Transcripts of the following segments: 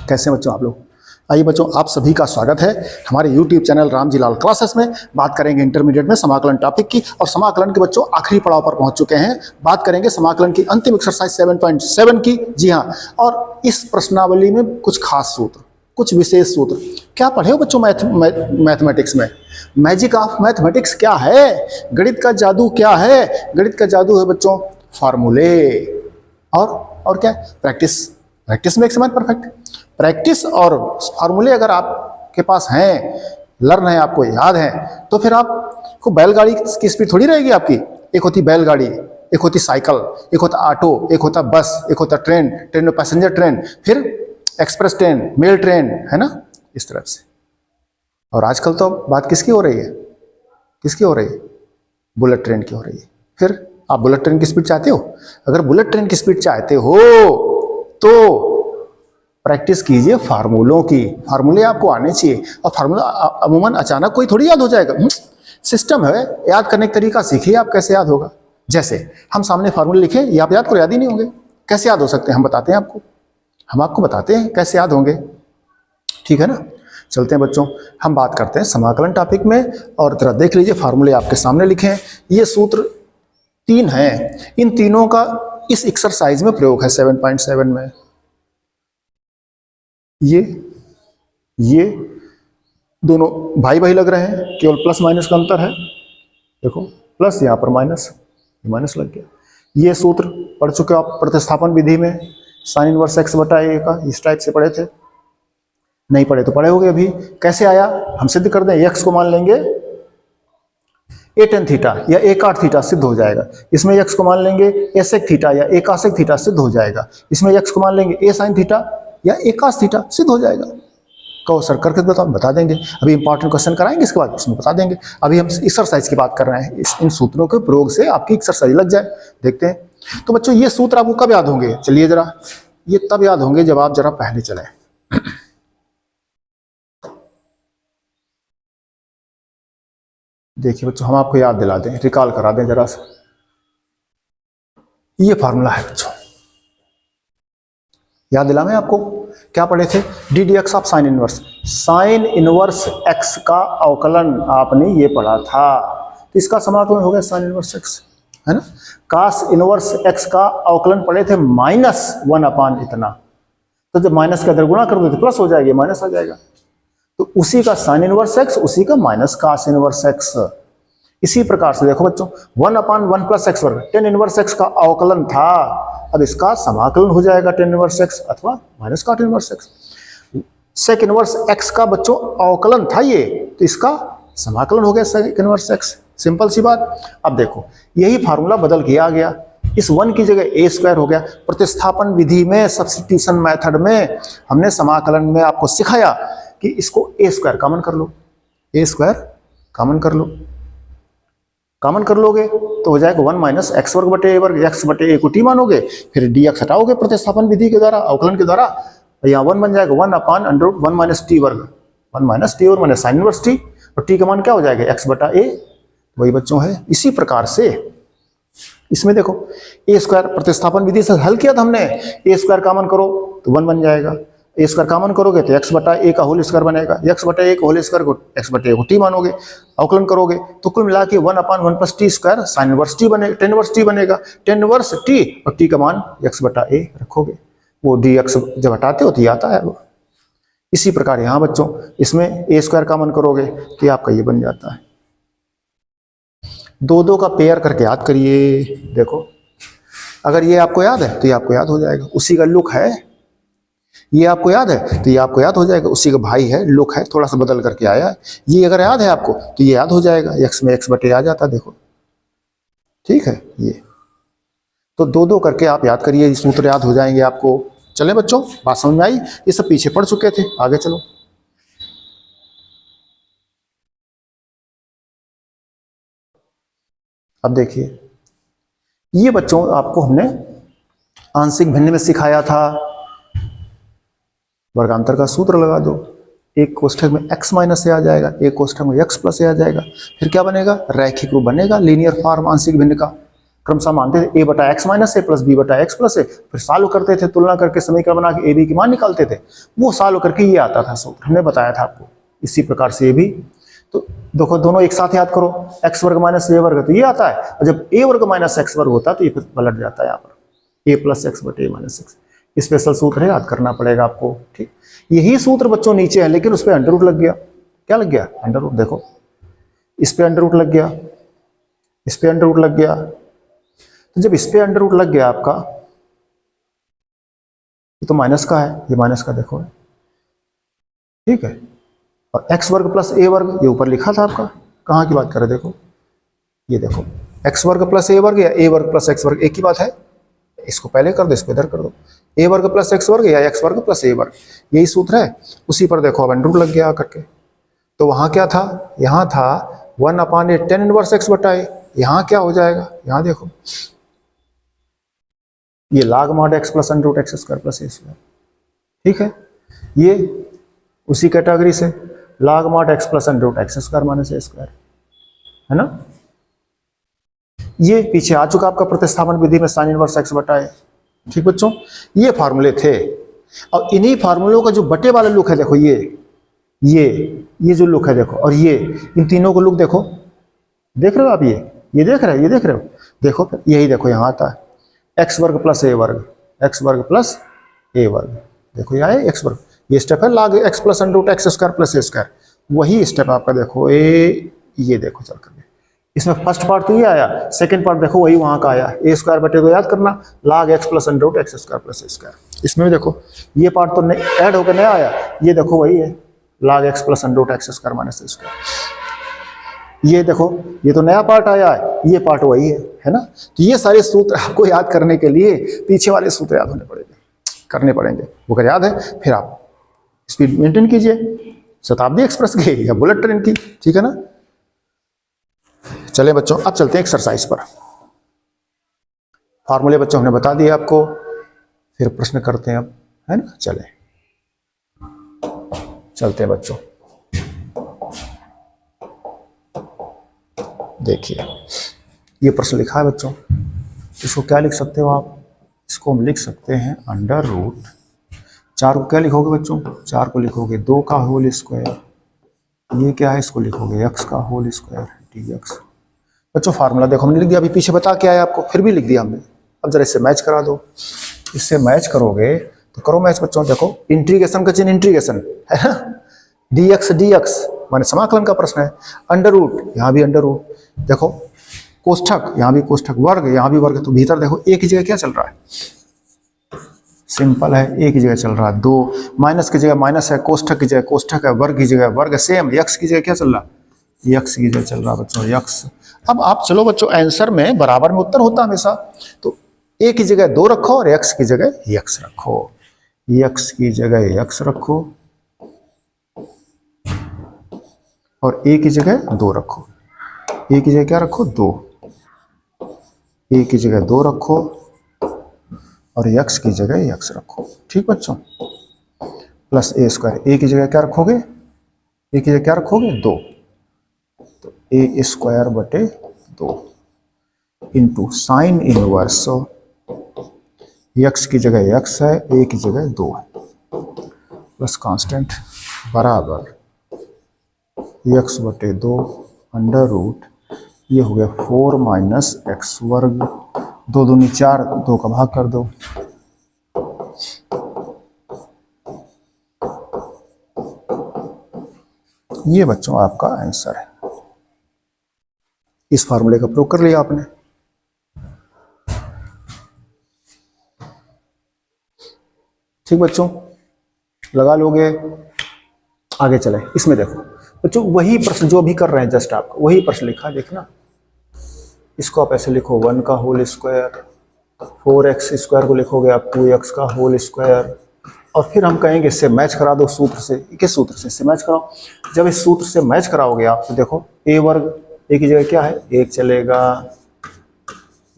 कैसे बच्चों आप लोग? आइए बच्चों, आप सभी का स्वागत है हमारे YouTube channel Ramji Lal classes में। बात करेंगे इंटरमीडिएट में समाकलन टॉपिक की, और समाकलन के बच्चों आखिरी पड़ाव पर पहुंच चुके हैं। बात करेंगे समाकलन की अंतिम एक्सरसाइज 7.7 की। जी हाँ, और इस प्रश्नावली में कुछ खास सूत्र, कुछ विशेष सूत्र क्या पढ़े हो बच्चों मैथमेटिक्स में? मैजिक ऑफ मैथमेटिक्स क्या है? गणित का जादू क्या है? गणित का जादू है बच्चों फार्मूले और क्या? Practice. Practice makes man perfect. Practice और फार्मूले अगर आपके पास हैं, लर्न है, आपको याद है, तो फिर आपको बैलगाड़ी की स्पीड थोड़ी रहेगी आपकी। एक होती बैलगाड़ी, एक होती साइकिल, एक होता ऑटो, एक होता बस, एक होता ट्रेन, ट्रेन में पैसेंजर ट्रेन, फिर एक्सप्रेस ट्रेन, मेल ट्रेन, है ना, इस तरफ से। और आजकल तो बात किसकी हो रही है? किसकी हो रही है? बुलेट ट्रेन की हो रही है। फिर आप बुलेट ट्रेन की स्पीड चाहते हो? अगर बुलेट ट्रेन की स्पीड चाहते हो तो प्रैक्टिस कीजिए फार्मूलों की। फार्मूले आपको आने चाहिए, और फार्मूला अमूमन अचानक कोई थोड़ी याद हो जाएगा। सिस्टम है, याद करने का तरीका सीखिए आप, कैसे याद होगा। जैसे हम सामने फार्मूले लिखे, ये आप याद करो, याद ही नहीं होंगे। कैसे याद हो सकते हैं? हम बताते हैं आपको, हम आपको बताते हैं कैसे याद होंगे। ठीक है ना? चलते हैं बच्चों, हम बात करते हैं समाकलन टॉपिक में। और जरा देख लीजिए, फार्मूले आपके सामने लिखे हैं। ये सूत्र 3 हैं, इन तीनों का इस एक्सरसाइज में प्रयोग है 7.7 में। ये दोनों भाई भाई लग रहे हैं, केवल प्लस माइनस का अंतर है। देखो प्लस, यहाँ पर माइनस, माइनस लग गया। ये सूत्र पढ़ चुके हो आप प्रतिस्थापन विधि में, साइन इनवर्स x बटा a का, इस टाइप से पढ़े थे। नहीं पढ़े तो पढ़े होगे अभी। कैसे आया हम सिद्ध कर दें। x को मान लेंगे a tan थीटा या a cot थीटा, सिद्ध हो जाएगा। इसमें x को मान लेंगे a sec थीटा या a cosec थीटा, सिद्ध हो जाएगा। इसमें x को मान लेंगे a sin थीटा या a cos थीटा, सिद्ध हो जाएगा। कहो सर करके बता देंगे। अभी इंपॉर्टेंट क्वेश्चन कराएंगे, इसके बाद उसमें बता देंगे। अभी हम एक्सरसाइज की बात कर रहे हैं, इन सूत्रों के प्रयोग से आपकी एक्सरसाइज लग जाए। देखते हैं। तो बच्चों ये सूत्र आपको कब याद होंगे? चलिए जरा, ये तब याद होंगे जब आप जरा पहले चले। देखिए बच्चों, हम आपको याद दिला दें, रिकॉल करा दें जरा सा। ये फार्मूला है बच्चों, याद दिलाएं आपको। क्या पढ़े थे? D D x of sine inverse. Sine inverse x का अवकलन आपने ये पढ़ा था, तो इसका समाकलन हो गया साइन इनवर्स एक्स, है ना। कास इनवर्स एक्स का अवकलन पढ़े थे -1 अपान इतना, तो जब माइनस का इधर गुणा कर दो तो प्लस हो जाएगी, माइनस आ जाएगा। तो उसी का साइन इनवर्स एक्स, उसी का माइनस कास इनवर्स एक्स। इसी प्रकार से देखो बच्चों, 1 अपान 1 प्लस एक्स वर्ग टेन इनवर्स एक्स का अवकलन था, अब इसका समाकलन हो जाएगा टेन इनवर्स एक्स अथवा minus cot inverse x. Sec inverse x का बच्चों अवकलन था ये, तो इसका समाकलन हो गया सेक इनवर्स एक्स। सिंपल सी बात। अब देखो, यही फार्मूला बदल के आ गया, इस 1 की जगह a स्क्वायर हो गया। प्रतिस्थापन विधि में, सब्स्टिट्यूशन मेथड में हमने समाकलन में आपको सिखाया कि इसको a स्क्वायर कॉमन कर लो, a स्क्वायर कॉमन कर लो। कॉमन कर लोगे तो हो जाएगा 1 माइनस एक्स वर्ग बटे ए वर्ग, एक्स बटे ए को टी मानोगे, फिर डी एक्स हटाओगे प्रतिस्थापन विधि के द्वारा, अवकलन के द्वारा, यहाँ 1 बन जाएगा 1 अपान अंडर 1 माइनस टी वर्ग, 1 माइनस टी और माइनस साइन इनवर्स टी, और टी का मान क्या हो जाएगा? एक्स बटा ए, वही बच्चों है। इसी प्रकार से इसमें देखो, ए स्क्वायर प्रतिस्थापन विधि से हल किया था हमने, ए स्क्वायर कॉमन करो तो 1 बन जाएगा, ए स्क्वायर कॉमन करोगे तो एक्स बटा ए का होल स्क्वायर बनेगा, एक्स बटा ए का होल स्क्वायर को एक्स बटा ए को टी मानोगे, अवकलन करोगे तो कुल मिला के 1 अपान 1 plus T square sine inverse T बनेगा, टेन इनवर्स टी बनेगा, टेन इनवर्स टी, और टी का मान एक्स बटा ए रखोगे, वो डी एक्स जब हटाते हो तो ये आता है वो। इसी प्रकार यहाँ बच्चों, इसमें ए स्क्वायर कॉमन करोगे तो ये आपका ये बन जाता है। 2 का पेयर करके याद करिए। देखो, अगर ये आपको याद है तो ये आपको याद हो जाएगा, उसी का लुक है। ये आपको याद है तो ये आपको याद हो जाएगा, उसी का भाई है, लुक है, थोड़ा सा बदल करके आया है। ये अगर याद है आपको तो ये याद हो जाएगा, एक्स में एक्स बटे आ जाता, देखो ठीक है। ये तो 2 करके आप याद करिए, सूत्र याद हो जाएंगे आपको। चले बच्चों, बात समझ में आई? ये सब पीछे पढ़ चुके थे, आगे चलो। अब देखिए, ये बच्चों आपको हमने आंशिक भिन्न में सिखाया था। वर्गांतर का सूत्र लगा दो, एक कोष्ठक में x माइनस से आ जाएगा, एक कोष्ठक में x प्लस से आ जाएगा, फिर क्या बनेगा? रैखिक रूप बनेगा, लीनियर फॉर्म आंशिक भिन्न का। क्रमशः मानते थे a बटा एक्स माइनस ए प्लस बी बटा एक्स प्लस ए, फिर सॉल्व करते थे, तुलना करके समीकरण बना के ए बी की मान निकालते थे, वो सॉल्व करके ये आता था सूत्र, हमने बताया था आपको। इसी प्रकार से ये भी, तो देखो दोनों एक साथ याद करो, एक्स वर्ग माइनस ए वर्ग तो ये आता है, और जब ए वर्ग माइनस एक्स वर्ग होता है तो ये फिर पलट जाता है यहाँ पर, ए प्लस एक्स बटे ए माइनस एक्स। स्पेशल सूत्र है, याद करना पड़ेगा आपको, ठीक। यही सूत्र बच्चों नीचे है, लेकिन उस पर अंडर रूट लग गया। क्या लग गया? Under root. देखो इस पे अंडर रूट लग गया, इस पे अंडर रूट लग गया, तो जब इस पे अंडर रूट लग गया आपका, ये तो माइनस का है, ये माइनस का देखो, ठीक है। और एक्स वर्ग प्लस ए वर्ग ये ऊपर लिखा था आपका, कहाँ की बात कर रहे? देखो ये देखो, एक्स वर्ग प्लस ए वर्ग या ए वर्ग प्लस एक्स वर्ग एक ही बात है, इसको पहले कर दो, इसको इधर कर दो, ए वर्ग प्लस एक्स वर्ग या एक्स वर्ग प्लस ए वर्ग, यही सूत्र है। उसी पर देखो अब अंडर रूट लग गया करके, तो वहां क्या था? यहाँ था 1/8 tan इनवर्स एक्स बटा ए, यहाँ क्या हो जाएगा? यहाँ देखो ये log mod x plus under root x square plus a square, ठीक है। ये उसी कैटेगरी से log mod x plus under root x square minus a square, है ना। ये पीछे आ चुका आपका प्रतिस्थापन विधि में साइन इनवर्स एक्स बटा ए, ठीक बच्चों। ये फार्मूले थे, और इन्हीं फार्मूलों का जो बटे वाला लुक है देखो, ये जो लुक है देखो, और ये इन तीनों को लुक देखो, देख रहे हो आप? ये देख रहे हो, ये देख रहे हो, देखो यही देखो यहाँ आता है एक्स वर्ग प्लस ए वर्ग, एक्स वर्ग प्लस ए वर्ग, देखो यहाँ है एक्स वर्ग, ये स्टेप है log x plus under root x square plus a square, वही स्टेप आपका देखो ये देखो चल करके, इसमें फर्स्ट पार्ट तो ये आया, सेकंड पार्ट देखो वही वहां का आया, ए स्क्वायर बटे को याद करना log x plus under root x square plus a square. इसमें भी देखो ये पार्ट तो ऐड होकर नया आया, ये देखो वही है log x plus under root x square minus a square. ये देखो ये तो नया पार्ट आया है, ये पार्ट वही है ना। तो ये सारे सूत्र आपको याद करने के लिए पीछे वाले सूत्र याद होने पड़ेंगे, करने पड़ेंगे। वो अगर याद है फिर आप स्पीड मेंटेन कीजिए शताब्दी एक्सप्रेस की या बुलेट ट्रेन की, ठीक है ना। चले बच्चों अब चलते हैं एक्सरसाइज पर। फार्मूले बच्चों हमने बता दिए आपको, फिर प्रश्न करते हैं अब, है ना। चलते हैं बच्चों, देखिए ये प्रश्न लिखा है बच्चों, इसको क्या लिख सकते हो आप? इसको हम लिख सकते हैं अंडर रूट, 4 को क्या लिखोगे बच्चों? 4 को लिखोगे 2 का होल स्क्वायर, ये क्या है? इसको लिखोगे x का होल स्क्वायर dx। बच्चों फार्मूला देखो हमने लिख दिया, अभी पीछे बता के आया आपको, फिर भी लिख दिया हमने। अब जरा इससे मैच करा दो, इससे मैच करोगे तो करो मैच बच्चों। देखो इंटीग्रेशन का चिन्ह इंटीग्रेशन है ना, dx माने समाकलन का प्रश्न है, अंडर रूट यहाँ भी अंडर रूट, देखो कोष्ठक यहाँ भी कोष्ठक, वर्ग यहाँ भी वर्ग, तो भीतर देखो एक ही जगह क्या चल रहा है? सिंपल है, एक ही जगह चल रहा है, 2 माइनस की जगह माइनस है, कोष्ठक की जगह कोष्ठक है, वर्ग की जगह वर्ग, सेम यक्स की जगह क्या चल रहा है? यक्स की जगह चल रहा है बच्चों, यक्स। अब आप चलो बच्चों आंसर में बराबर में उत्तर होता है हमेशा, तो ए की जगह 2 रखो और एक्स की जगह यक्स रखो, यक्स की जगह यक्स रखो और ए की जगह 2 रखो, ए की जगह क्या रखो? 2, ए की जगह 2 रखो और यक्स की जगह यक्स रखो, ठीक बच्चों। प्लस ए स्क्वायर, ए की जगह क्या रखोगे? ए की जगह क्या रखोगे? 2, तो ए स्क्वायर बटे 2 इंटू साइन इनवर्स, यक्स की जगह यक्स है, ए की जगह 2 है, प्लस कांस्टेंट बराबर यक्स बटे 2 अंडर रूट, ये हो गया 4 माइनस एक्स वर्ग, 2 दूनी 4, 2 का भाग कर दो, ये बच्चों आपका आंसर है। इस फार्मूले का प्रयोग कर लिया आपने, ठीक बच्चों, लगा लोगे। आगे चले, इसमें देखो बच्चों वही प्रश्न जो भी कर रहे हैं, जस्ट आपको वही प्रश्न लिखा है, देखना। इसको आप ऐसे लिखो 1 का होल स्क्वायर, 4x स्क्वायर को लिखोगे आप 2x का होल स्क्वायर, और फिर हम कहेंगे इससे मैच करा दो सूत्र से। किस सूत्र से? इससे मैच कराओ। जब इस सूत्र से मैच कराओगे आप तो देखो a वर्ग, a की जगह क्या है? 1 चलेगा,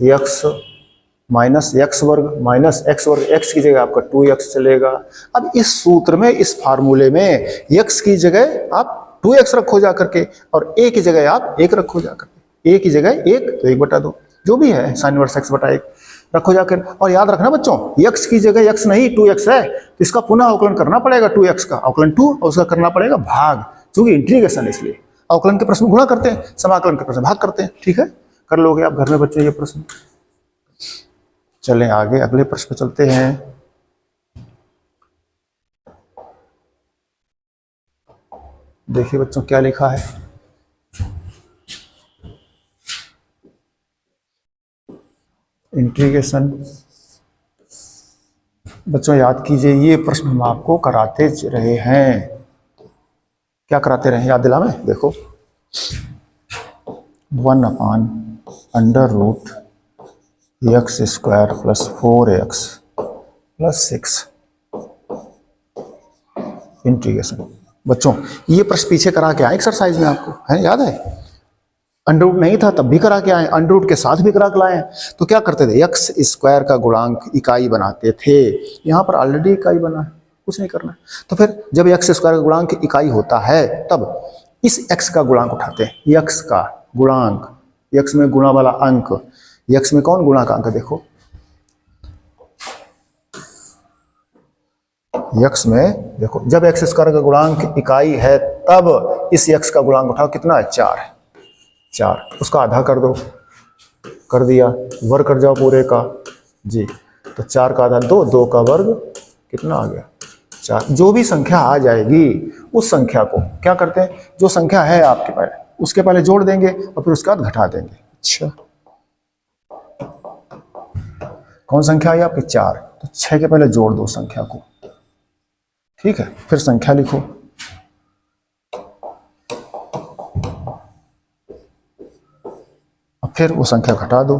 x माइनस एक्स वर्ग माइनस एक्स वर्ग, x की जगह आपका 2x चलेगा। अब इस सूत्र में, इस फार्मूले में x की जगह आप 2x रखो जा करके, और a की जगह आप 1 रखो जा करके, a की जगह 1 तो 1/2, जो भी है साइन इनवर्स एक्स बटा एक रखो जाकर। और याद रखना बच्चों, x की जगह x नहीं 2x है, तो इसका पुनः अवकलन करना पड़ेगा, 2x का अवकलन 2 और उसका करना पड़ेगा भाग, क्योंकि इंटीग्रेशन इसलिए। अवकलन के प्रश्न गुणा करते हैं, समाकलन के प्रश्न भाग करते हैं। ठीक है, कर लोगे आप घर में बच्चों ये प्रश्न। चलें आगे, अगले प्रश्न पे चलते हैं। देखिए बच्चों क्या लिखा है, इंटीग्रेशन। बच्चों याद कीजिए, ये प्रश्न हम आपको कराते रहे हैं। क्या कराते रहे, याद दिला में देखो, 1/√x² + 4x + 6 इंटीग्रेशन। बच्चों ये प्रश्न पीछे करा के आए एक्सरसाइज में, आपको है याद है? अंडर रूट नहीं था तब भी करा के आए, अंडर रूट के साथ भी करा के लाए। तो क्या करते थे, x² का गुणांक इकाई बनाते थे। यहाँ पर ऑलरेडी इकाई बना है, कुछ नहीं करना। तो फिर जब x² का गुणांक इकाई होता है तब इस x का गुणांक उठाते हैं। x का गुणांक, x में गुणा वाला अंक, x में कौन गुणा का अंक, देखो x में देखो, जब x² का गुणांक इकाई है तब इस x का गुणांक उठाओ, कितना है 4 है, 4 उसका आधा कर दो, कर दिया, वर्ग कर जाओ पूरे का जी। तो 4 का आधा 2, 2 का वर्ग कितना आ गया 4। जो भी संख्या आ जाएगी उस संख्या को क्या करते हैं, जो संख्या है आपके पास उसके पहले जोड़ देंगे और फिर उसके बाद घटा देंगे। अच्छा कौन संख्या आई आपकी 4, तो 6 के पहले जोड़ दो संख्या को, ठीक है, फिर संख्या लिखो। अब फिर वो संख्या घटा दो,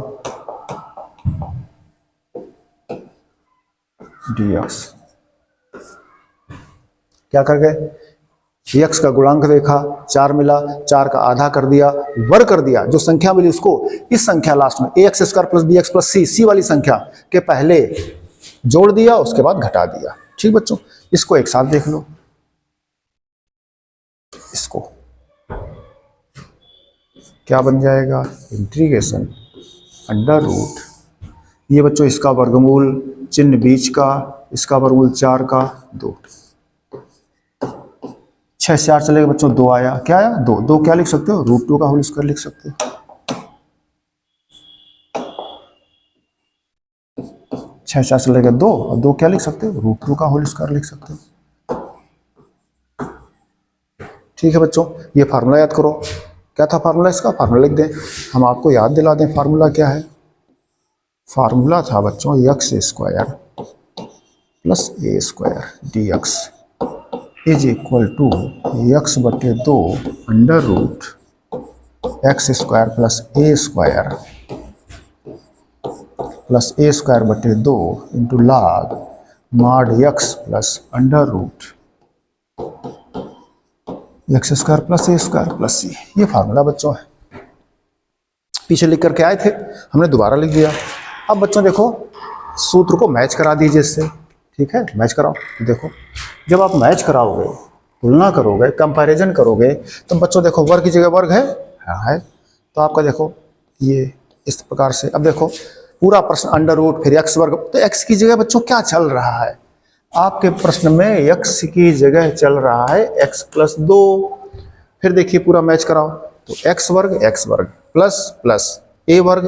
dx। क्या कर गए, x का गुणांक देखा 4 मिला, 4 का आधा कर दिया, वर्ग कर दिया, जो संख्या मिली उसको इस संख्या लास्ट में ax² + bx + c वाली संख्या के पहले जोड़ दिया, उसके बाद घटा दिया। ठीक बच्चों, इसको एक साथ देख लो, इसको क्या बन जाएगा, इंटीग्रेशन अंडर रूट, ये बच्चों इसका वर्गमूल, चिन्ह बीच का, इसका वर्गमूल 4 का 2, 6 से 4 चलेगा बच्चों, 2 आया, क्या आया 2, 2 क्या लिख सकते हो, √2 का होल स्क्वायर लिख सकते हो। 6 से 4 चलेगा 2 और 2 क्या लिख सकते हो, √2 का होल स्क्वायर लिख सकते हो। ठीक है बच्चों, ये फार्मूला याद करो, क्या था फार्मूला इसका, फार्मूला लिख दें, हम आपको याद दिला दें फार्मूला क्या है। फार्मूला था बच्चों x² + a² dx is equal to x/2 under root x² + a² into log mod x plus under root x² + a² + c। ये फार्मूला बच्चों है, पीछे लिख करके आए थे, हमने दोबारा लिख दिया। अब बच्चों देखो सूत्र को मैच करा दीजिए इससे, ठीक है, मैच कराओ। देखो जब आप मैच कराओगे, तुलना करोगे, कंपैरिजन करोगे, तो बच्चों देखो वर्ग की जगह वर्ग है, हाँ है, तो आपका देखो ये इस प्रकार से। अब देखो पूरा प्रश्न अंडर रूट फिर x वर्ग, तो x की जगह बच्चों क्या चल रहा है आपके प्रश्न में, x की जगह चल रहा है x + 2। फिर देखिए पूरा मैच कराओ, तो x वर्ग प्लस a वर्ग,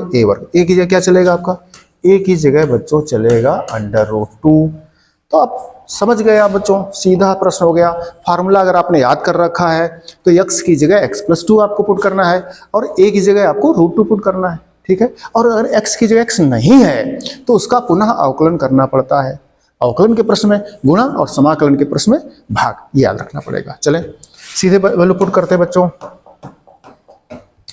a की जगह क्या चलेगा आपका, a की जगह बच्चों चलेगा अंडर रूट 2। तो आप समझ गए आप बच्चों, सीधा प्रश्न हो गया। फार्मूला अगर आपने याद कर रखा है तो x की जगह x + 2 आपको पुट करना है और a की जगह आपको √2 पुट करना है, ठीक है। और अगर x की जगह x नहीं है तो उसका पुनः अवकलन करना पड़ता है। अवकलन के प्रश्न में गुणा और समाकलन के प्रश्न में भाग, ये याद रखना पड़ेगा। चलें सीधे वैल्यू पुट करते हैं बच्चों।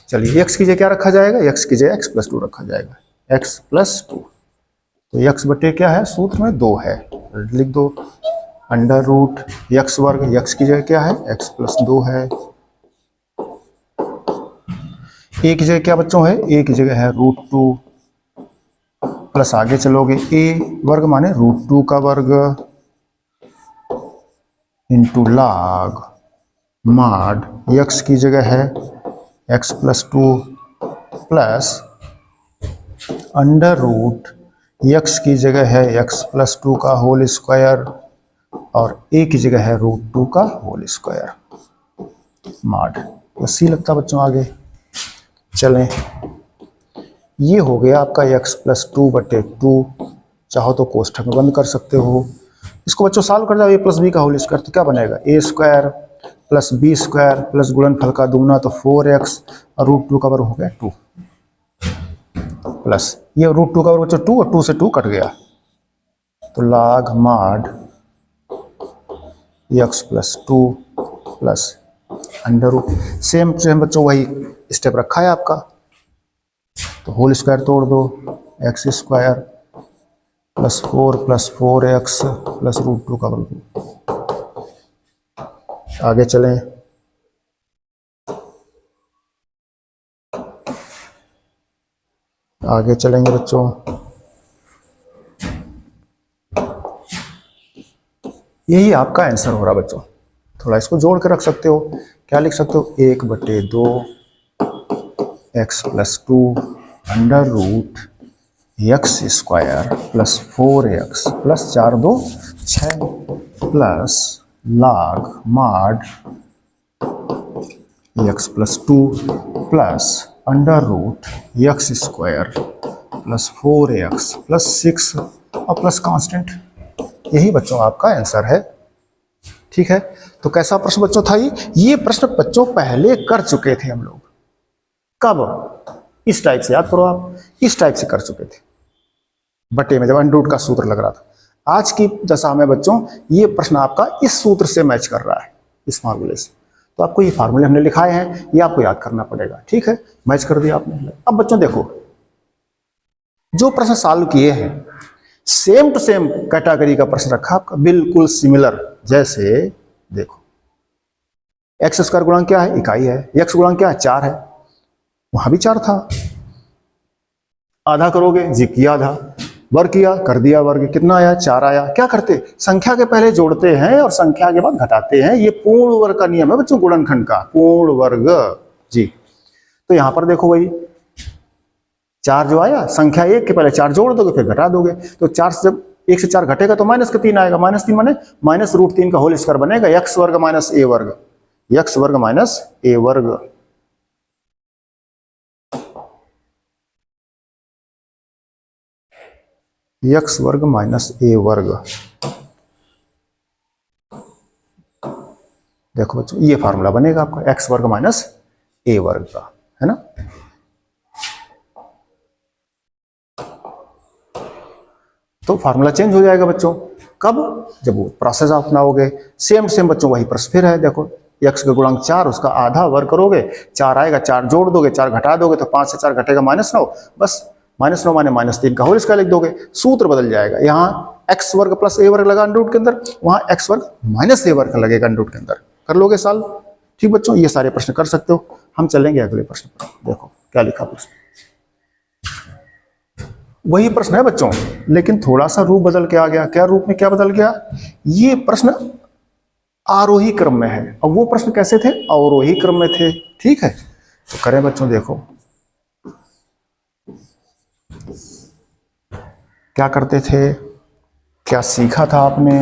चलिए x की जगह क्या रखा जाएगा, x की जगह x + 2 रखा जाएगा, x + 2। तो x बटे क्या है, सूत्र में 2 है, लिख दो अंडर रूट x वर्ग, x की जगह क्या है x + 2 है, a की जगह क्या बच्चों है, a की जगह है √2 प्लस आगे चलोगे a वर्ग माने √2 का वर्ग इंटू log mod x की जगह है x + 2 plus under root x की जगह है x+2 का होल स्क्वायर और a की जगह है √2 का होल स्क्वायर मॉड। तो सी लगता बच्चों आगे। चलें, ये हो गया आपका x+2/2। चाहो तो कोष्ठक में बंद कर सकते हो। इसको बच्चों सॉल्व कर जाओ, a + b का होल स्क्वायर तो क्या बनेगा a² + b² प्लस गुणनफल का दुगना तो 4x और √2 का वर्ग हो गया 2 प्लस ये √2 का वर्ग बच्चों 2 और 2 से 2 कट गया तो log mod x+2 plus under root. Same बच्चों वही स्टेप रखा है आपका, तो होल स्क्वायर तोड़ दो x² + 4 + 4x प्लस √2 का वर्ग। आगे चलें, आगे चलेंगे बच्चों। यही आपका आंसर हो रहा बच्चों। थोड़ा इसको जोड़ के रख सकते हो, क्या लिख सकते हो 1/2 x+2 under root x² plus 4x plus 4 2 6 plus log mod x+2 plus under root x² plus 4x plus 6 और प्लस कांस्टेंट। यही बच्चों आपका आंसर है। ठीक है, तो कैसा प्रश्न बच्चों था ये प्रश्न बच्चों पहले कर चुके थे हम लोग। कब? इस टाइप से, याद करो आप, इस टाइप से कर चुके थे बटे में, जब अंडर का सूत्र लग रहा था। आज की दशा में बच्चों ये प्रश्न आपका इस सूत्र से मैच कर रहा है, इस फार्मूले से। तो आपको ये फार्मूले हमने लिखाए हैं, ये आपको याद करना पड़ेगा। ठीक है, मैच कर दिया आपने। अब बच्चों देखो, जो प्रश्न सॉल्व किए हैं सेम टू सेम कैटेगरी का प्रश्न रखा आपका, बिल्कुल सिमिलर। जैसे देखो x² गुणांक क्या है, इकाई है, x गुणांक क्या है 4 है, वहां भी 4 था। आधा करोगे जी किया आधा, वर्ग किया कर दिया वर्ग, कितना आया 4 आया। क्या करते, संख्या के पहले जोड़ते हैं और संख्या के बाद घटाते हैं। ये पूर्ण वर्ग का नियम है बच्चों, गुणनखंड का पूर्ण वर्ग जी। तो यहां पर देखो भाई 4 जो आया, संख्या 1 के पहले 4 जोड़ दोगे फिर घटा दोगे, तो 4 से जब 1 से 4 घटेगा तो -3 आएगा। -3 माने -√3 का होल स्क्वायर बनेगा, x वर्ग माइनस a वर्ग, x वर्ग माइनस a वर्ग। x वर्ग माइनस a वर्ग। देखो बच्चों ये फार्मूला बनेगा आपका x वर्ग माइनस a वर्ग का, है ना। तो फार्मूला चेंज हो जाएगा बच्चों। कब? जब वो प्रोसेस अपनाओगे। सेम सेम बच्चों वही प्रश्न फिर है। देखो x का गुणांक 4, उसका आधा वर्ग करोगे, 4 आएगा, 4 जोड़ दोगे, 4 घटा दोगे तो 5 से 4 घटेगा -9, बस -9 माने -3 का होल स्क्वायर लिख दोगे, सूत्र बदल जाएगा। यहाँ x वर्ग प्लस a वर्ग लगा अंडर रूट के अंदर, वहां x वर्ग माइनस a वर्ग लगेगा अंडर रूट के अंदर। कर लोगे साल। ठीक बच्चों, ये सारे प्रश्न कर सकते हो। हम चलेंगे अगले प्रश्न पर। देखो क्या लिखा प्रश्न, वही प्रश्न है बच्चों, लेकिन थोड़ा सा रूप बदल के आ गया। क्या रूप में क्या बदल गया? ये प्रश्न आरोही क्रम में है और वो प्रश्न कैसे थे? अवरोही क्रम में थे। ठीक है, तो करें बच्चों। देखो क्या करते थे, क्या सीखा था आपने।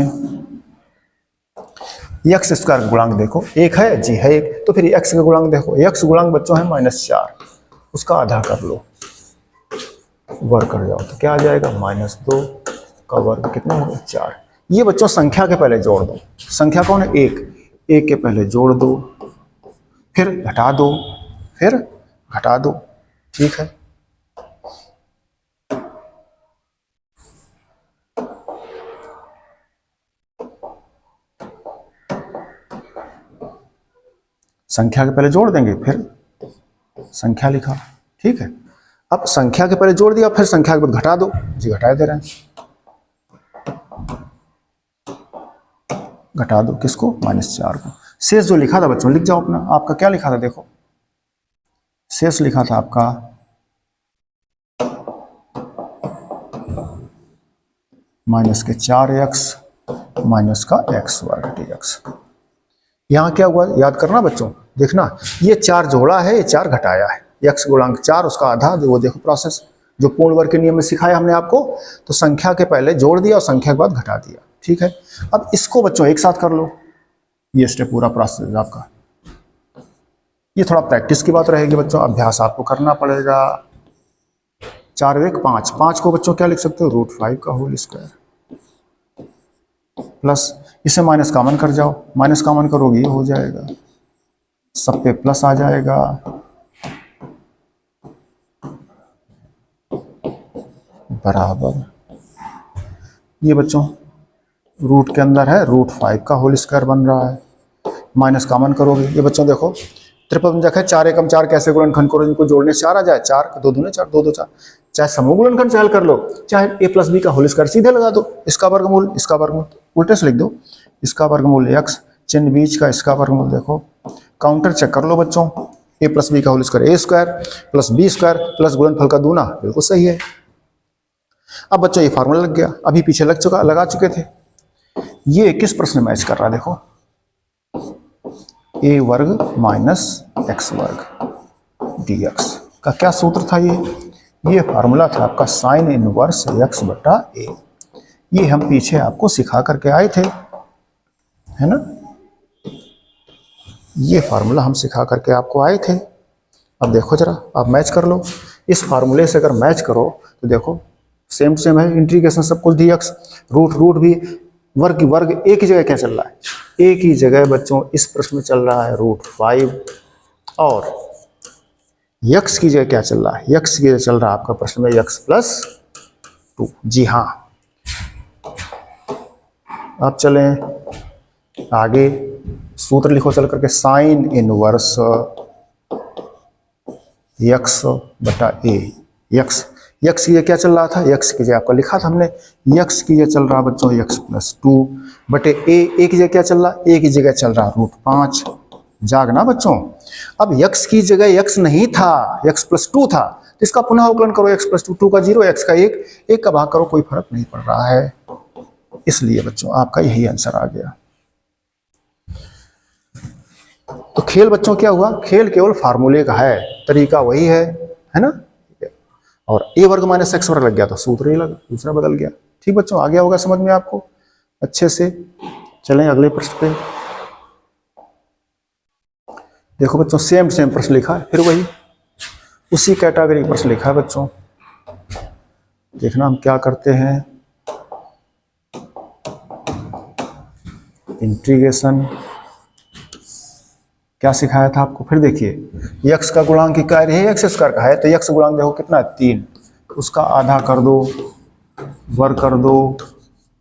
x² का गुणांक देखो 1 है जी, है 1, तो फिर x का गुणांक देखो, x गुणांक बच्चों है -4, उसका आधा कर लो, वर्ग कर जाओ तो क्या आ जाएगा -2 का वर्ग, कितना होगा 4। ये बच्चों संख्या के पहले जोड़ दो, संख्या कौन है 1, 1 के पहले जोड़ दो, फिर घटा दो, फिर घटा दो। ठीक है, संख्या के पहले जोड़ देंगे फिर संख्या लिखा। ठीक है, अब संख्या के पहले जोड़ दिया, फिर संख्या के बाद घटा दो जी, घटा दे रहे हैं, घटा दो किसको, -4 को। शेष जो लिखा था बच्चों लिख जाओ अपना, आपका क्या लिखा था देखो, शेष लिखा था आपका -4x माइनस का x वर्ग dx। यहां क्या हुआ याद करना बच्चों, देखना ये 4 जोड़ा है, ये 4 घटाया है, x गुणांक 4 उसका आधा, वो देखो प्रोसेस जो पूर्ण वर्ग के नियम में सिखाया हमने आपको, तो संख्या के पहले जोड़ दिया और संख्या के बाद घटा दिया। ठीक है, अब इसको बच्चों एक साथ कर लो। ये स्टेप पूरा प्रोसेस आपका, ये थोड़ा प्रैक्टिस की बात रहेगी बच्चों, अभ्यास आपको करना पड़ेगा। 4 1 5, 5 को बच्चों क्या लिख सकते हो, √5 का होल स्क्वायर, प्लस इसे माइनस कॉमन कर जाओ, माइनस कॉमन करोगे ये हो जाएगा, सब पे प्लस आ जाएगा, बराबर ये बच्चों रूट के अंदर है, √5 का होल स्क्वायर बन रहा है, माइनस कॉमन करोगे ये बच्चों देखो त्रिपंजक है, 4 एकम 4 कैसे गुणनखंड करो, इनको जोड़ने से 4 आ जाए, 4 2 दूने 4 2 2 4, चाहे समूह गुणनखंड से हल कर लो, चाहे a + b का होल स्क्वायर सीधे लगा दो, इसका वर्गमूल उल्टे से लिख दो, इसका वर्गमूल x, चिन्ह बीच का, इसका वर्गमूल देखो, काउंटर चेक कर लो बच्चों, a + b का whole square a² + b² plus गुणनफल का दूना, बिल्कुल सही है। अब बच्चों ये फार्मूला लग गया, अभी पीछे लगा चुके थे। ये किस प्रश्न मैच कर रहा है देखो, a वर्ग - x वर्ग dx का क्या सूत्र था, ये फार्मूला था आपका sin इनवर्स x/a। ये हम पीछे आपको सिखा करके आए थे, है ना, ये फार्मूला हम सिखा करके आपको आए थे। अब देखो जरा, आप मैच कर लो, इस फार्मूले से अगर मैच करो तो देखो सेम टू सेम है, इंटीग्रेशन सब कुछ dx, रूट भी, वर्ग एक ही जगह क्या चल रहा है, एक ही जगह बच्चों इस प्रश्न में चल रहा है √5, और x की जगह क्या चल रहा है, x की जगह चल रहा है आपका प्रश्न में x + 2। जी हाँ, अब चलें आगे, सूत्र लिखो चल करके, sin इनवर्स x/a, x की जगह क्या चल रहा था, x की जगह आपका लिखा था हमने, x की जगह चल रहा बच्चों x + 2 बटे a की जगह क्या चल रहा, a की जगह चल रहा √5, जागना बच्चों। अब x की जगह x नहीं था, x + 2 था, तो इसका पुनः अवकलन करो, x + 2, 2 का 0, x का 1, 1 का भाग करो, कोई फर्क नहीं पड़ रहा है, इसलिए बच्चों आपका यही आंसर आ गया। तो खेल बच्चों क्या हुआ, खेल केवल फार्मूले का है, तरीका वही है ना, और a वर्ग - x वर्ग लग गया तो सूत्र ही लगा, दूसरा बदल गया। ठीक बच्चों, आ गया होगा समझ में आपको अच्छे से। चलें अगले प्रश्न पे, देखो बच्चों सेम प्रश्न लिखा है, फिर वही उसी कैटेगरी प्रश्न लिखा है बच्चों। देखना हम क्या करते हैं, इंटीग्रेशन क्या सिखाया था आपको, फिर देखिए x का गुणांक क्या है, x² का है, तो x गुणांक देखो कितना है 3, उसका आधा कर दो, वर्ग कर दो,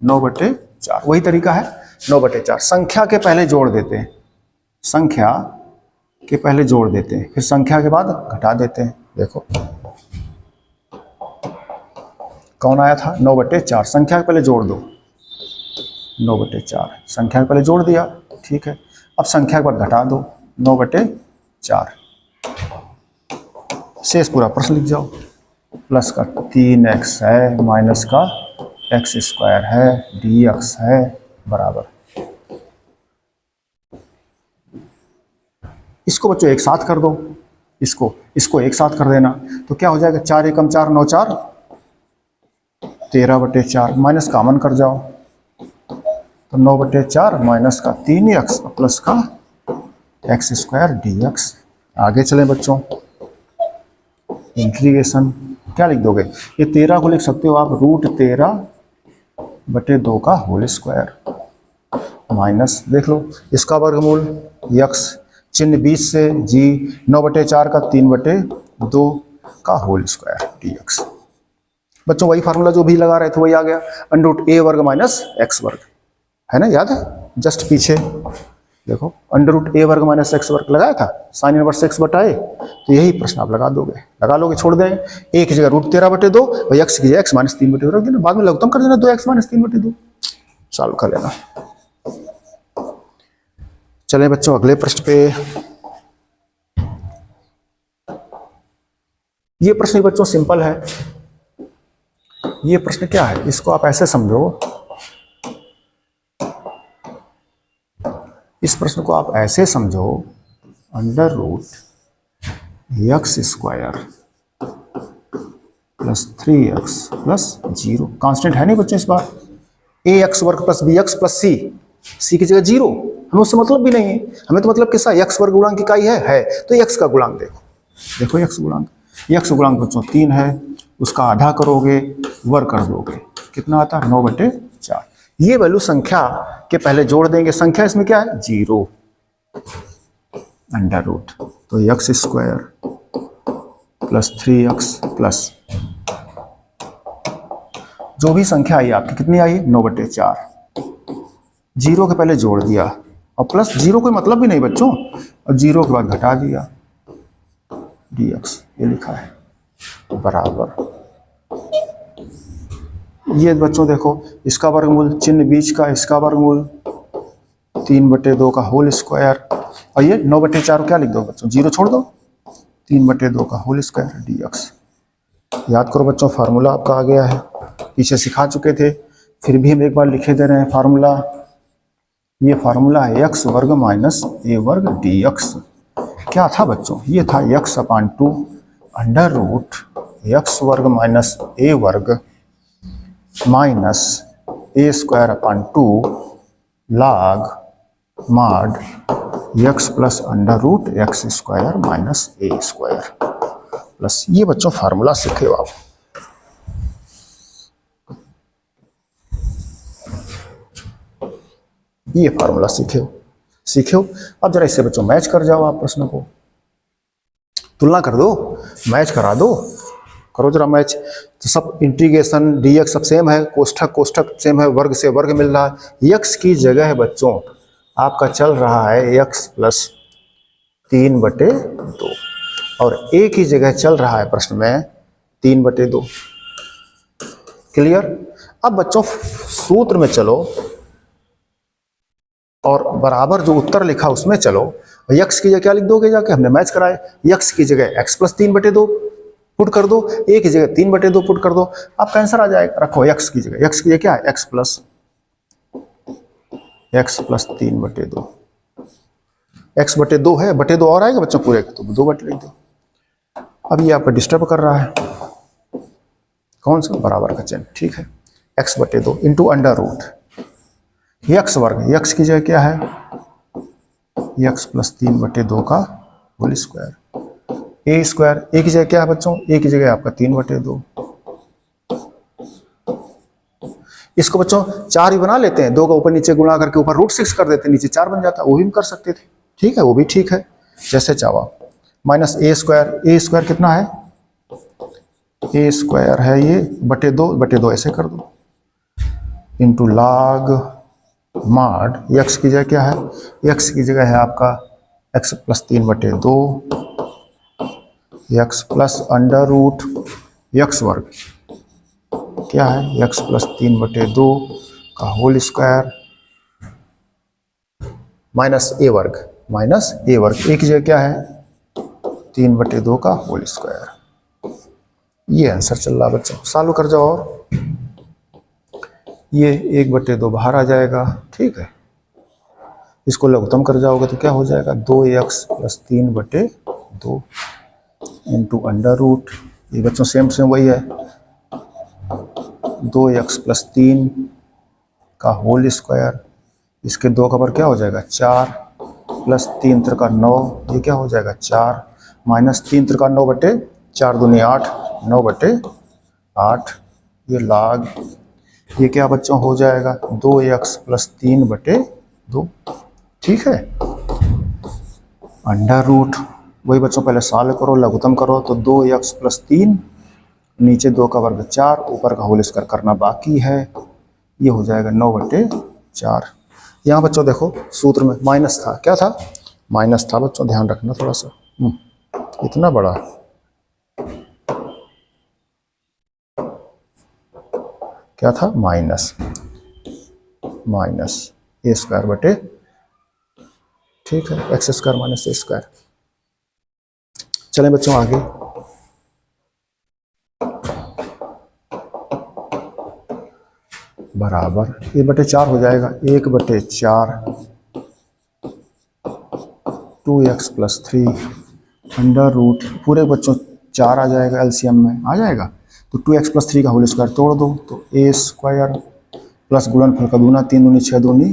9/4, वही तरीका है 9/4। संख्या के पहले जोड़ देते हैं, संख्या के पहले जोड़ देते हैं, फिर संख्या के बाद घटा देते हैं। देखो कौन आया था, 9/4, संख्या के पहले जोड़ दो, 9/4, संख्या के पहले जोड़ दिया, ठीक है। अब संख्या के बाद घटा दो, 9/4, शेष पूरा प्रश्न लिख जाओ, प्लस का 3x है, माइनस का x² है, dx है, बराबर। इसको बच्चों एक साथ कर दो, इसको एक साथ कर देना, तो क्या हो जाएगा, 4 एकम 4 9 4, 13/4, माइनस कॉमन कर जाओ, तो 9/4 माइनस का 3x प्लस का x² dx। आगे चलें बच्चों, इंटीग्रेशन क्या लिख दोगे, ये 13 को लिख सकते हो आप √13/2 का होल स्क्वायर, माइनस देख लो इसका वर्गमूल x, चिन्ह बीच से g, 9/4 का 3/2 का होल स्क्वायर dx। बच्चों वही फार्मूला जो भी लगा रहे थे वही आ गया, √a वर्ग - x वर्ग, है ना, याद है, जस्ट पीछे देखो √a वर्ग - x वर्ग लगाया था, sin इनवर्स x/a, तो यही प्रश्न आप लगा लोगे, छोड़ दें, a की जगह √13/2 और x की जगह x - 3/2 रख देना, बाद में लघुत्तम कर देना, 2x - 3/2, सॉल्व कर लेना। चलें बच्चों अगले प्रश्न पे, ये प्रश्न बच्चों सिंपल है। ये प्रश्न क्या है, इसको आप ऐसे समझो, इस प्रश्न को आप ऐसे समझो, √x² plus 3x plus 0, constant है नहीं बच्चों इस बार, ए एक्स वर्ग प्लस बी एक्स प्लस सी की जगह 0, हमें उससे मतलब भी नहीं है, हमें तो मतलब किसका, एक्स वर्ग गुणांक इकाई है तो एक्स का गुणांक देखो एक्स गुणांक बच्चों 3 है, उसका आधा करोगे वर्ग कर दोगे, कितना आता है 9/4। ये वैल्यू संख्या के पहले जोड़ देंगे, संख्या इसमें क्या है 0 अंडर रूट, तो x square plus 3x plus जो भी संख्या आई आपकी कितनी आई 9/4, 0 के पहले जोड़ दिया और प्लस 0 कोई मतलब भी नहीं बच्चों, और 0 के बाद घटा दिया dx, ये लिखा है बराबर, ये बच्चों देखो इसका वर्गमूल, चिन्ह बीच का, इसका वर्गमूल 3/2 का होल स्क्वायर, और ये 9/4 क्या लिख दो बच्चों, 0 छोड़ दो, 3/2 का होल स्क्वायर dx। याद करो बच्चों फार्मूला आपका आ गया है, पीछे सिखा चुके थे, फिर भी हम एक बार लिखे दे रहे हैं फार्मूला, ये फार्मूला है x वर्ग माइनस a वर्ग dx। क्या था बच्चों, ये था x/2 अंडर रूट x वर्ग माइनस a वर्ग minus a²/2 log mod x plus under root x² minus a² plus, ये बच्चों फार्मूला सीखे हो आप। ये फार्मूला सीखे हो। अब जरा इससे बच्चों मैच कर जाओ, आप प्रश्न को तुलना कर दो, मैच करा दो, करो जरा मैच। तो सब इंटीग्रेशन dx सब सेम है, कोष्ठक सेम है, वर्ग से वर्ग मिल रहा है। x की जगह है बच्चों आपका चल रहा है x प्लस 3/2 और a की जगह चल रहा है प्रश्न में 3/2। क्लियर। अब बच्चों सूत्र में चलो और बराबर जो उत्तर लिखा उसमें चलो, x की जगह क्या लिख दोगे जाके, हमने मैच कराए, x की जगह x प्लस 3/2 पुट कर दो, a की जगह 3/2 पुट कर दो, आपका आंसर आ जाएगा। रखो x की जगह क्या है, x प्लस 3/2, x/2 है, बटे 2 और आएगा बच्चों पूरे, तो 2 बटे लिख दो। अब ये आपका डिस्टर्ब कर रहा है, कौन सा, बराबर का चिन्ह, ठीक है, x/2 into under root x वर्ग, x की जगह क्या है, x प्लस 3/2 का होल स्क्वायर, a की जगह क्या है बच्चों, a की जगह आपका 3/2। इसको बच्चों 4 भी बना लेते हैं, 2 का ऊपर नीचे गुणा करके ऊपर √6 कर देते हैं, नीचे 4 बन जाता है, वो भी कर सकते थे, ठीक है, वो भी ठीक है, जैसे चाहो। माइनस a² कितना है, a² है ये बटे 2 ऐसे कर दो, इंटू लॉग मॉड x की जगह क्या है, x की जगह है आपका x plus 3/2, x plus under root x वर्ग क्या है, x प्लस 3/2 का होल स्क्वायर माइनस a वर्ग, a की जगह क्या है 3/2 का होल स्क्वायर। ये आंसर चल रहा बच्चों, सॉल्व कर जाओ और ये 1/2 बाहर आ जाएगा, ठीक है। इसको लघुत्तम कर जाओगे तो क्या हो जाएगा, 2x plus 3/2 into under root, ये बच्चों सेम वही है, 2x प्लस 3 का होल स्क्वायर, इसके 2 का पावर क्या हो जाएगा 4 प्लस 3 त्रिका 9, ये क्या हो जाएगा 4 माइनस 3 त्रिका 9/4 दूनी 8, 9/8, ये लॉग, ये क्या बच्चों हो जाएगा 2x प्लस 3/2, ठीक है। अंडर रूट वही बच्चों पहले सॉल्व करो, लघुत्तम करो, तो 2x प्लस 3 नीचे 2 का वर्ग 4 ऊपर का होल स्क्वायर करना बाकी है, ये हो जाएगा 9/4। यहाँ बच्चों देखो सूत्र में माइनस था, क्या था, माइनस था बच्चों, ध्यान रखना थोड़ा सा, इतना बड़ा क्या था, माइनस a² बटे, ठीक है, x² माइनस a²। चलें बच्चों आगे, बराबर a बटे 4 हो जाएगा, 1/4 2x प्लस 3 अंडर रूट, पूरे बच्चों 4 आ जाएगा, एलसीएम में आ जाएगा, तो तो 2x+3 का होल स्क्वायर तोड़ दो तो ए स्क्वायर प्लस गुणनफल का दूना 3 दूनी 6 दूनी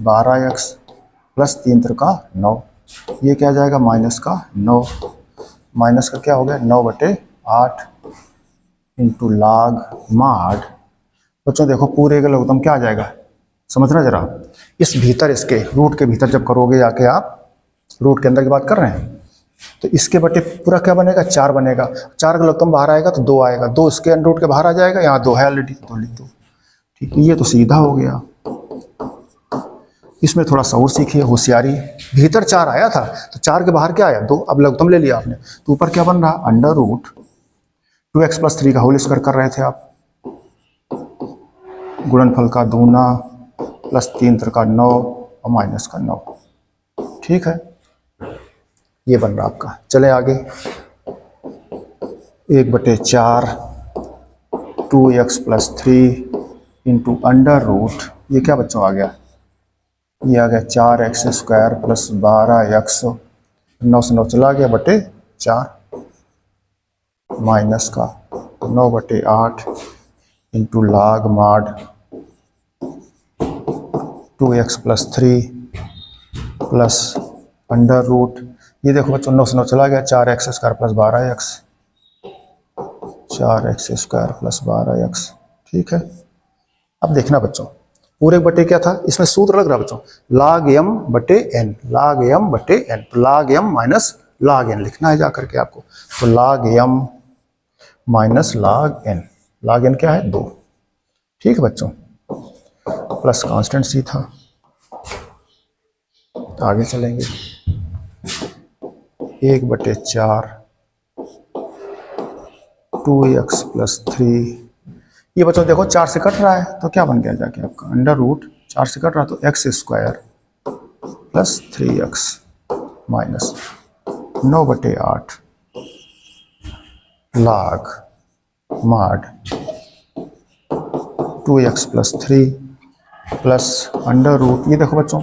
12x प्लस 3 त्रिका 9, ये क्या आ जाएगा माइनस का 9, माइनस का क्या हो गया 9/8 इंटू लाग माड। बच्चों देखो पूरे का लघुत्तम क्या आ जाएगा, समझना जरा, इस भीतर इसके रूट के भीतर जब करोगे जाके आप रूट के अंदर की बात कर रहे हैं तो इसके बटे पूरा क्या बनेगा 4 बनेगा, 4 का लघुत्तम बाहर आएगा तो 2 आएगा, 2 इसके अंडर रूट के बाहर आ जाएगा, यहाँ 2 है ऑलरेडी 2 लिख दो। ठीक है, ये तो सीधा हो गया। इसमें थोड़ा सा और सीखिए होशियारी, भीतर 4 आया था तो 4 के बाहर क्या आया 2, अब लघुत्तम ले लिया आपने तो ऊपर क्या बन रहा अंडर रूट 2x+3 का होल स्क्वायर कर रहे थे आप, गुणनफल का दूना प्लस 3 त्रिका 9 और माइनस का 9। ठीक है, ये बन रहा आपका। चले आगे, 1/4 2x+3 इंटू अंडर रूट, ये क्या बच्चों आ गया, ये आ गया 4x² प्लस 12x, 9 से 9 चला गया बटे 4 माइनस का 9/8 इंटू लाग माड 2x+3 प्लस अंडर रूट, ये देखो बच्चों 9 से 9 चला गया 4x² plus 12x, 4x² plus 12x। ठीक है, अब देखना बच्चों पूरे बटे क्या था, इसमें सूत्र लग रहा बच्चों log m बटे n, log m बटे n, तो log m minus log n लिखना है जाकर के आपको, तो log m minus log n, log n क्या है 2। ठीक है बच्चों, प्लस कांस्टेंट सी था। आगे चलेंगे, 1/4 2x+3, ये बच्चों देखो 4 से कट रहा है तो क्या बन गया जाके आपका अंडर रूट 4 से कट रहा तो x² प्लस 3x माइनस 9/8 लाग माड 2x+3 प्लस अंडर रूट, ये देखो बच्चों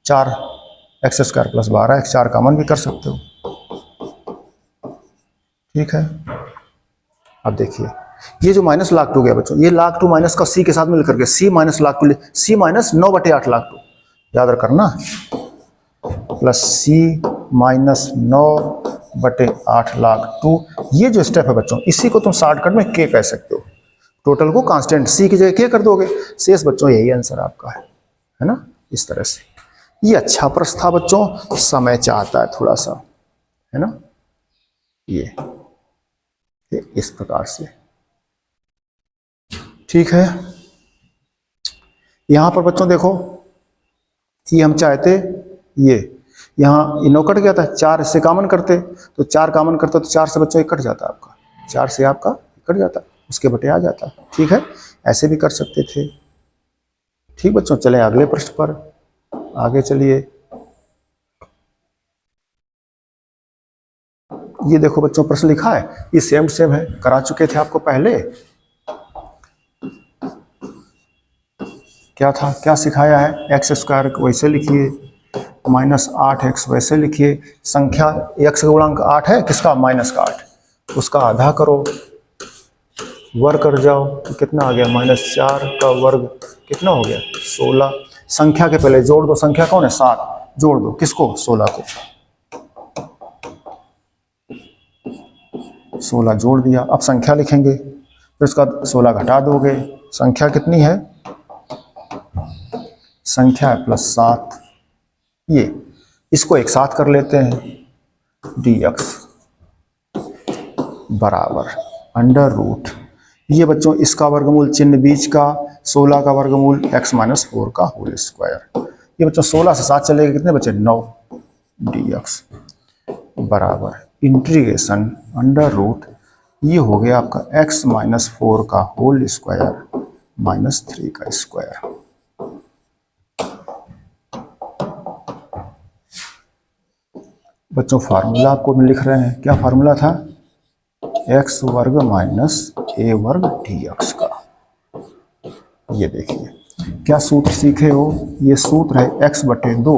4x² प्लस 12x, 4 कॉमन भी कर सकते हो। ठीक है, अब देखिए ये जो माइनस log 2 गया बच्चों, ये log 2 माइनस का c के साथ मिलकर के c minus log 2, c minus 9/8 log 2 याद रखना, प्लस c माइनस 9/8 log 2। ये जो स्टेप है बच्चों इसी को तुम शॉर्टकट में k कह सकते हो, टोटल को कांस्टेंट c की जगह k कर दोगे, शेष बच्चों यही आंसर आपका है ना। इस तरह से ये अच्छा प्रश्न था बच्चों, समय चाहता है थोड़ा सा, है ना। ये इस प्रकार से ठीक है। यहां पर बच्चों देखो ये हम चाहते, ये यहाँ इनो कट गया था, 4 से कॉमन करते तो 4 कॉमन करते तो 4 से बच्चों एक कट जाता आपका, 4 से आपका कट जाता, उसके बटे आ जाता। ठीक है, ऐसे भी कर सकते थे। ठीक बच्चों, चले अगले प्रश्न पर आगे चलिए। ये देखो बच्चों प्रश्न लिखा है, ये सेम है, करा चुके थे आपको पहले। क्या था, क्या सिखाया है, x² वैसे लिखिए, माइनस 8x वैसे लिखिए, संख्या x का गुणांक 8 है, किसका माइनस का 8, उसका आधा करो, वर्ग कर जाओ तो कितना आ गया -4 का वर्ग कितना हो गया 16। संख्या के पहले जोड़ दो, संख्या कौन है 7, जोड़ दो किसको 16 को, 16 जोड़ दिया। अब संख्या लिखेंगे फिर उसका 16 घटा दोगे, संख्या कितनी है, संख्या है +7। ये इसको एक साथ कर लेते हैं, dx बराबर अंडर रूट, ये बच्चों इसका वर्गमूल चिन्ह बीच का, 16 का वर्गमूल x-4 का होल स्क्वायर। ये बच्चों 16 से 7 चलेगा, कितने बचे 9, dx बराबर इंटीग्रेशन अंडर रूट, ये हो गया आपका x-4 का होल स्क्वायर -3 का स्क्वायर। बच्चों फार्मूला आपको लिख रहे हैं, क्या फार्मूला था, x वर्ग माइनस a वर्ग dx का। ये देखिए क्या सूत्र सीखे हो, ये सूत्र है x/2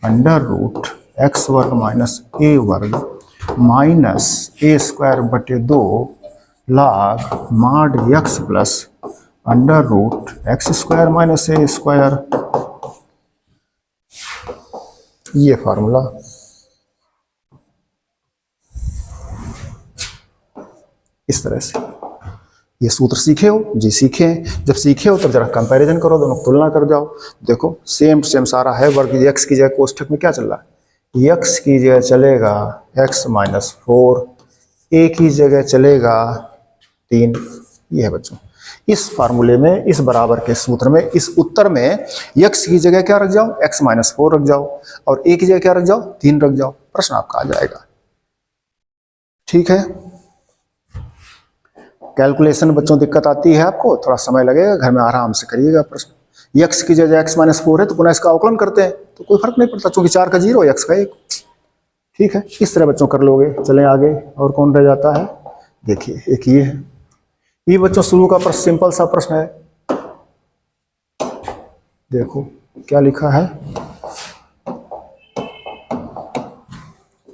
under root x² minus a वर्ग minus a²/2 log mod x plus under root x square minus a square, ये फार्मूला। इस तरह से ये सूत्र सीखे हो जी, सीखे हैं। जब सीखे हो तब जरा कंपैरिजन करो, दोनों तुलना कर जाओ। देखो सेम सेम सारा है। वर्ग एक्स की जगह कोष्ठक में क्या चल रहा है, एक्स की जगह चलेगा एक्स माइनस 4, ए की जगह चलेगा 3। ये है बच्चों इस फार्मूले में, इस बराबर के सूत्र में, इस उत्तर में एक्स की जगह क्या रख जाओ, एक्स माइनस 4 रख जाओ, और ए की जगह क्या रख जाओ, 3 रख जाओ। प्रश्न आपका आ जाएगा। ठीक है, कैलकुलेशन बच्चों दिक्कत आती है आपको, थोड़ा समय लगेगा, घर में आराम से करिएगा प्रश्न। एक्स की जगह एक्स माइनस 4 है तो पुनः इसका अवकलन करते हैं तो कोई फर्क नहीं पड़ता, क्योंकि 4 का 0 एक्स का 1। ठीक है, इस तरह बच्चों कर लोगे। चलें आगे, और कौन रह जाता है, देखिए एक ये है। ये बच्चों शुरू का प्रश्न सिंपल सा प्रश्न है। देखो क्या लिखा है,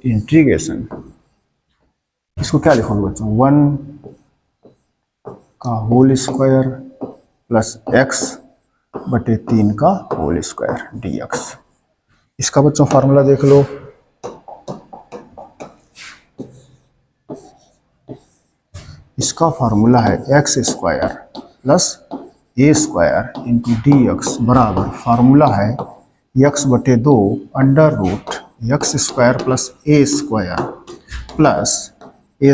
इंटीग्रेशन, इसको क्या लिखोगे बच्चों, 1 का होल स्क्वायर प्लस एक्स बटे 3 का होल स्क्वायर dx। इसका बच्चों फार्मूला देख लो, इसका फार्मूला है x square plus a square into d x बराबर, फार्मूला है एक्स बटे 2 under root x square plus a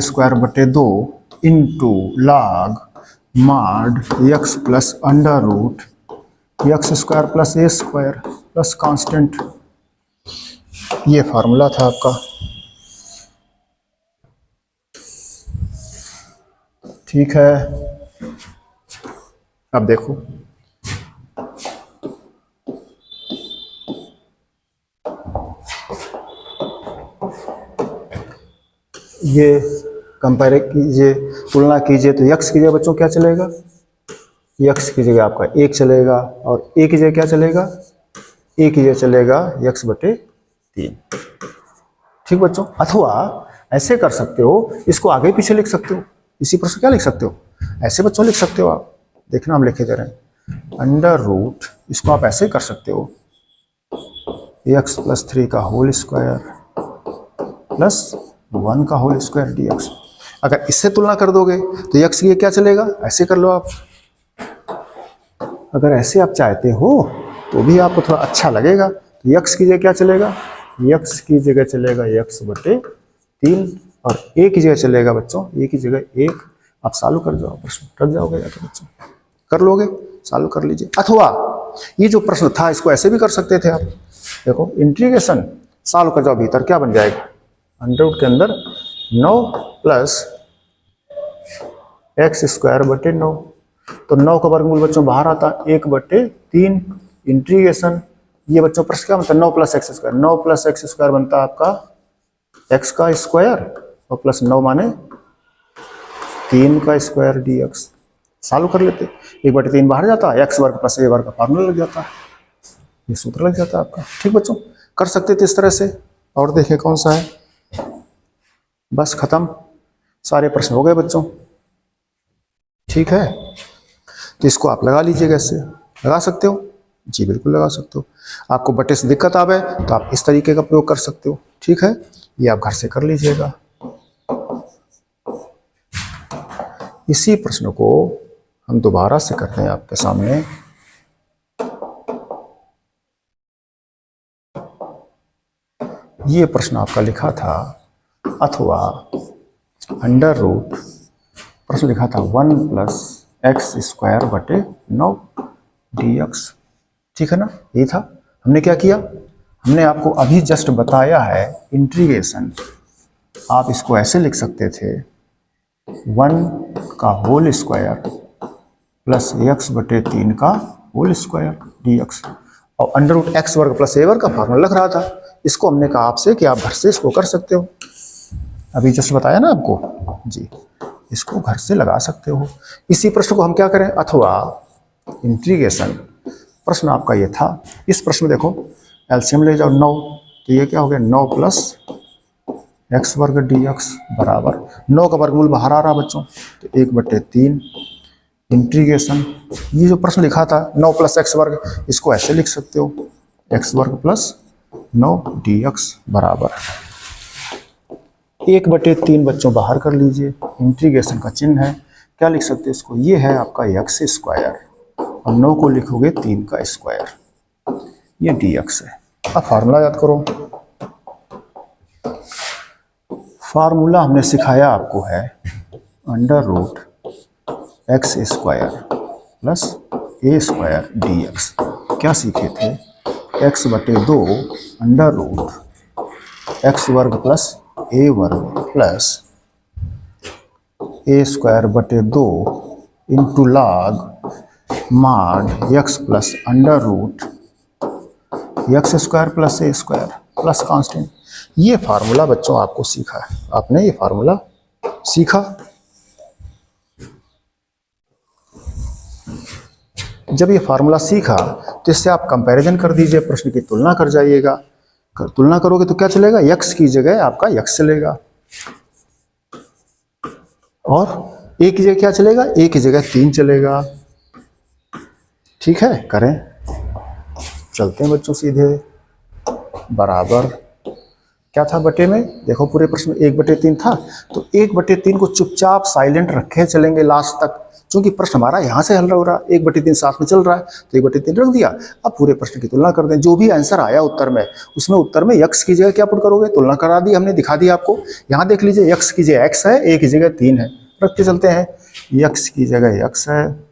square बटे 2 into log mod x plus under root x square plus a square plus constant. ये formula था आपका। ठीक है, अब देखो ये कंपेयर कीजिए, तुलना कीजिए, तो x की जगह बच्चों क्या चलेगा, x की जगह आपका 1 चलेगा, और a की जगह क्या चलेगा, a की जगह चलेगा x बटे 3। ठीक बच्चों, अथवा ऐसे कर सकते हो, इसको आगे पीछे लिख सकते हो। इसी प्रश्न क्या लिख सकते हो, ऐसे बच्चों लिख सकते हो आप। देखना हम लिखे दे रहे हैं, अंडर रूट, इसको आप ऐसे कर सकते हो, x प्लस 3 का होल स्क्वायर प्लस 1 का होल स्क्वायर dx। अगर इससे तुलना कर दोगे तो x की क्या चलेगा, ऐसे कर लो आप। अगर ऐसे आप चाहते हो तो भी आपको थोड़ा अच्छा लगेगा। तो x की जगह क्या चलेगा, x की जगह चलेगा x बटे 3, और a की जगह चलेगा बच्चों, a की जगह 1। आप चालू कर जाओ, प्रश्न रख जाओगे या तो बच्चों कर लोगे, चालू कर लीजिए। अथवा ये जो प्रश्न था इसको ऐसे भी कर सकते थे आप। देखो इंटीग्रेशन सॉल्व कर जाओ, भीतर क्या बन जाएगा, अंडर रूट के अंदर 9 प्लस एक्स स्क्वायर बटे 9, तो 9 का वर्गमूल बच्चों बाहर आता 1 बटे 3 इंटीग्रेशन। ये बच्चों प्रश्न क्या बनता है, 9 plus x square, 9 plus x square बनता है आपका एक्स का स्क्वायर, और प्लस 9 माने 3 का स्क्वायर dx। चालू कर लेते, 1 बटे 3 बाहर जाता है, एक्स वर्ग प्लस ए वर्ग का फार्मूला लग जाता है, ये सूत्र लग जाता है आपका। ठीक बच्चों, कर सकते थे इस तरह से। और देखिए कौन सा है, बस खत्म, सारे प्रश्न हो गए बच्चों। ठीक है, तो इसको आप लगा लीजिएगा, इससे लगा सकते हो जी, बिल्कुल लगा सकते हो। आपको बटे से दिक्कत आवे तो आप इस तरीके का प्रयोग कर सकते हो। ठीक है, ये आप घर से कर लीजिएगा। इसी प्रश्न को हम दोबारा से करते हैं आपके सामने। ये प्रश्न आपका लिखा था, अथवा अंडर रूट, प्रश्न लिखा था 1 प्लस एक्स स्क्वायर बटे 9 dx। ठीक है ना, ये था। हमने क्या किया, हमने आपको अभी जस्ट बताया है इंटीग्रेशन। आप इसको ऐसे लिख सकते थे, 1 का होल स्क्वायर प्लस एक्स बटे 3 का होल स्क्वायर dx, और अंडर रूट एक्स वर्ग प्लस ए वर्ग का फार्मूला लग रहा था। इसको हमने कहा आपसे कि आप घर से इसको कर सकते हो, अभी जस्ट बताया ना आपको जी, इसको घर से लगा सकते हो। इसी प्रश्न को हम क्या करें, अथवा इंटीग्रेशन, प्रश्न आपका ये था। इस प्रश्न में देखो एलसीएम ले जाओ 9, तो ये क्या हो गया, 9 प्लस एक्स वर्ग डी एक्स बराबर 9 का वर्गमूल बाहर आ रहा बच्चों, तो 1/3 इंटीग्रेशन, ये जो प्रश्न लिखा था 9 + एक्स वर्ग, इसको ऐसे लिख सकते हो एक्स वर्ग प्लस 9 डी एक्स बराबर 1/3 बच्चों बाहर कर लीजिए, इंटीग्रेशन का चिन्ह है, क्या लिख सकते हैं इसको, ये है आपका एक्स स्क्वायर और 9 को लिखोगे 3 का स्क्वायर, ये डी एक्स है। अब फार्मूला याद करो, फार्मूला हमने सिखाया आपको है √x² प्लस a² dx। क्या सीखे थे, x/2 √x वर्ग प्लस a वर्ग plus a²/2 into log mod x plus √x² plus a² plus constant. ये फार्मूला बच्चों आपको सीखा है, आपने ये फार्मूला सीखा। जब ये फार्मूला सीखा तो इससे आप कंपैरिजन कर दीजिए, प्रश्न की तुलना कर जाइएगा, तुलना करोगे तो क्या चलेगा, x की जगह आपका x चलेगा और a की जगह क्या चलेगा, a की जगह 3 चलेगा। ठीक है, करें, चलते हैं बच्चों सीधे, बराबर क्या था बटे में, देखो पूरे प्रश्न में 1/3 था, तो 1/3 को चुपचाप साइलेंट रखे चलेंगे लास्ट तक, क्योंकि प्रश्न हमारा यहाँ से हल हो रहा है, 1/3 साथ में चल रहा है, तो 1/3 रख दिया। अब पूरे प्रश्न की तुलना कर दें, जो भी आंसर आया उत्तर में, उसमें उत्तर में x की जगह क्या पुट करोगे, तुलना करा दी हमने, दिखा दी आपको। यहाँ देख लीजिए, x की जगह x है, a की जगह 3 है, रखते चलते हैं, x की जगह x है,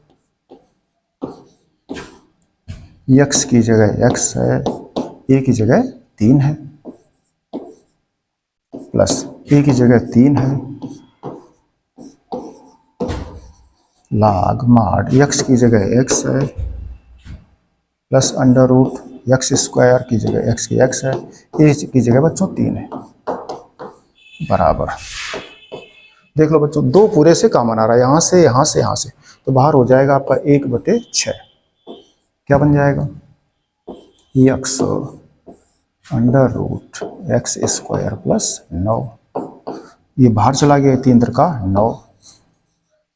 x की जगह x है, a की जगह 3 है, प्लस a की जगह 3 है, log mod x की जगह x है, प्लस √x² की जगह x की x है, a की जगह बच्चों 3 है, बराबर। देख लो बच्चों, 2 पूरे से कॉमन आ रहा है, यहाँ से यहाँ से यहाँ से, तो बाहर हो जाएगा आपका 1/6, क्या बन जाएगा, x √x² प्लस 9, ये बाहर चला गया, 3 का 9,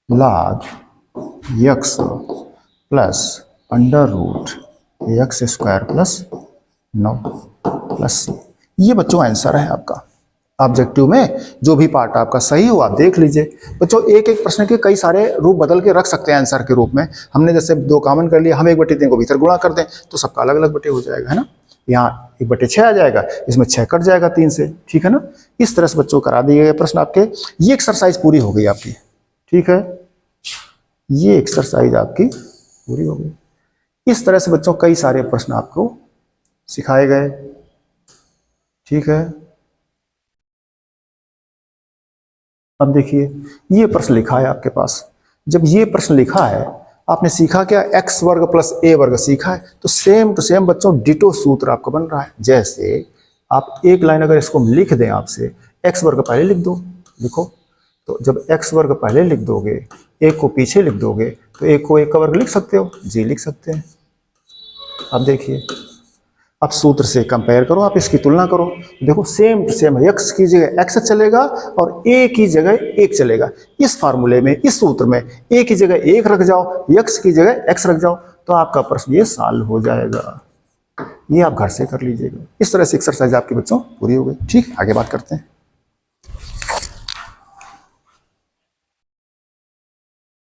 log x plus √x² plus 9 plus c। ये बच्चों आंसर है आपका। ऑब्जेक्टिव में जो भी पार्ट आपका सही हो आप देख लीजिए बच्चों, एक एक प्रश्न के कई सारे रूप बदल के रख सकते हैं आंसर के रूप में। हमने जैसे 2 कॉमन कर लिया, हम 1/3 को भीतर गुणा कर दें तो सबका अलग अलग बटे हो जाएगा, है ना। यहाँ 1/6 आ जाएगा, इसमें 6 कट जाएगा 3 से, ठीक है ना। इस तरह से बच्चों करा दिए गए प्रश्न आपके। ये एक्सरसाइज पूरी हो गई आपकी, ठीक है, ये एक्सरसाइज आपकी पूरी हो गई। इस तरह से बच्चों कई सारे प्रश्न आपको सिखाए गए, ठीक है। अब देखिए, ये प्रश्न लिखा है आपके पास। जब ये प्रश्न लिखा है, आपने सीखा क्या, x वर्ग प्लस a वर्ग सीखा है, तो सेम टू सेम बच्चों डिटो सूत्र आपका बन रहा है। जैसे आप एक लाइन अगर इसको लिख दें आपसे, x वर्ग पहले लिख दो, लिखो, तो जब x वर्ग पहले लिख दोगे, एक को पीछे लिख दोगे, तो एक को 1 का वर्ग लिख सकते हो, जी लिख सकते हैं। अब देखिए, अब सूत्र से कंपेयर करो, आप इसकी तुलना करो, देखो सेम टू सेम, x की जगह x चलेगा और a की जगह 1 चलेगा। इस फार्मूले में, इस सूत्र में a की जगह 1 रख जाओ, x की जगह x रख जाओ, तो आपका प्रश्न ये सॉल्व हो जाएगा। ये आप घर से कर लीजिएगा। इस तरह से एक्सरसाइज आपके बच्चों पूरी हो गई। ठीक, आगे बात करते हैं।